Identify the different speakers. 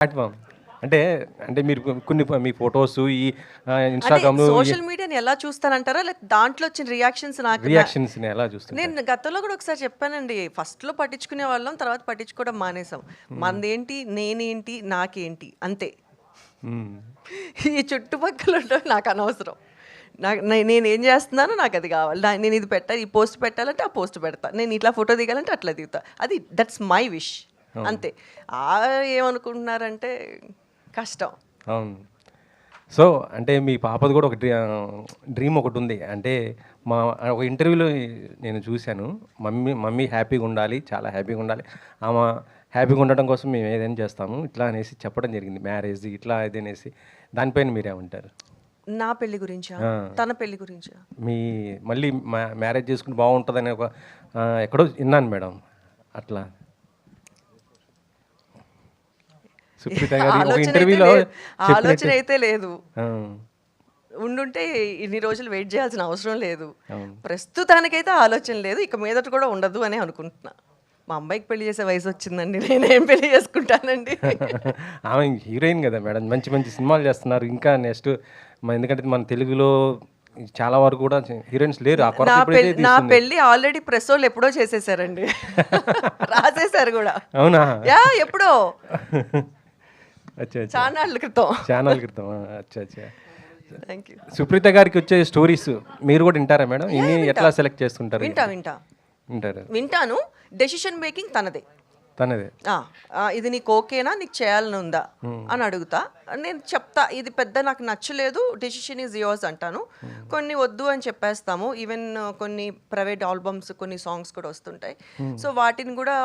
Speaker 1: Platform. అంటే, అంటే మీరు కొన్ని మీ ఫోటోస్ ఈ
Speaker 2: అంటే
Speaker 1: ఇన్‌స్టాగ్రామ్‌లో
Speaker 2: సోషల్ మీడియాని ఎలా చూస్తానంటారా? లేకపోతే దాంట్లో వచ్చిన రియాక్షన్స్
Speaker 1: రియాక్షన్స్‌ని ఎలా చూస్తుంటారు?
Speaker 2: నేను గతంలో కూడా ఒకసారి చెప్పానండి. ఫస్ట్‌లో పట్టించుకునే వాళ్ళం. తర్వాత పట్టించుకోవడం మానేసాం. మనదేంటి, నేనేంటి, నాకేంటి అంతే.
Speaker 1: హ్మ్.
Speaker 2: ఈ చుట్టుపక్కల ఉండడం నాకు అనవసరం. నేనేం చేస్తున్నానో నాకు అది కావాలి. నేను ఇది పెట్టాలి, ఈ పోస్ట్ పెట్టాలంటే ఆ పోస్ట్ పెడతా. నేను ఇట్లా ఫోటో దిగాలంటే అట్లా దిగుతా. అది దట్స్ మై విష్ అంతే. ఏమనుకుంటున్నారంటే కష్టం.
Speaker 1: అవును. సో, అంటే మీ పాపది కూడా ఒక డ్రీమ్ ఒకటుంది. అంటే మా ఒక ఇంటర్వ్యూలో నేను చూశాను. మమ్మీ మమ్మీ హ్యాపీగుండాలి, చాలా హ్యాపీగుండాలి. ఆమె హ్యాపీగా ఉండడం కోసం మేము ఏదైనా చేస్తాము. ఇట్లా అనేసి చెప్పడం జరిగింది. మ్యారేజ్ ఇట్లా ఇది అనేసి. దానిపైన మీరేమంటారు?
Speaker 2: నా పెళ్లి గురించా?
Speaker 1: ఆ!
Speaker 2: తన పెళ్లి గురించా?
Speaker 1: మీ మళ్ళీ మ్యారేజ్ చేసుకుంటే బాగుంటుందనే ఒక ఎక్కడో విన్నాను మేడం. అట్లా. సుప్రీత గారి ఒక
Speaker 2: ఆలోచన అయితే
Speaker 1: ఇంటర్వ్యూలో
Speaker 2: లేదు. ఆలోచన
Speaker 1: చెప్పినట్టు.
Speaker 2: అయితే లేదు.
Speaker 1: ఆ!
Speaker 2: ఉండుంటే ఇన్ని రోజులు వెయిట్ చేయాల్సిన అవసరం లేదు.
Speaker 1: అవును.
Speaker 2: ప్రస్తుతానికైతే ఆలోచన లేదు. ఇక మీదట కూడా ఉండదు అని అనుకుంటున్నా. మా అమ్మాయికి పెళ్లి చేసే వయసు వచ్చిందండి. నేనేం పెళ్లి చేసుకుంటానండి.
Speaker 1: ఆమె హీరోయిన్ కదా మేడం. మంచి మంచి సినిమాలు చేస్తున్నారు. ఇంకా నెక్స్ట్ ఎందుకంటే మన తెలుగులో చాలా వరకు కూడా హీరోయిన్స్ లేరు. ఆ కొరత ఇప్పుడైతే
Speaker 2: నా
Speaker 1: తీస్తుంది.
Speaker 2: పెళ్లి ఆల్రెడీ ప్రెస్ వాళ్ళు ఎప్పుడో చేసేసారండి. రాసేసారు కూడా.
Speaker 1: అవునా?
Speaker 2: ఎప్పుడో
Speaker 1: అచ్చా అచ్చా.
Speaker 2: చాన్నాళ్ళ క్రితం.
Speaker 1: ఛానల్ క్రితం. అచ్చా అచ్చా.
Speaker 2: Thank you.
Speaker 1: సుప్రీత గారికి వచ్చే స్టోరీస్ మీరు కూడా వింటారా మేడం? ఇన్ని
Speaker 2: వింటా.
Speaker 1: ఎట్లా సెలెక్ట్ చేసుకుంటారు?
Speaker 2: వింటా
Speaker 1: వింటారు.
Speaker 2: వింటాను. డెసిషన్ మేకింగ్ తనదే.
Speaker 1: తనదే.
Speaker 2: ఇది నీకు ఓకేనా, నీకు చేయాలని ఉందా అని అడుగుతా. నేను చెప్తా ఇది పెద్ద నాకు నచ్చలేదు, డెసిషన్ ఈజ్ యోర్స్ అంటాను. కొన్ని వద్దు అని చెప్పేస్తాము. ఈవెన్ కొన్ని ప్రైవేట్ ఆల్బమ్స్, కొన్ని సాంగ్స్ కూడా వస్తుంటాయి. సో వాటిని కూడా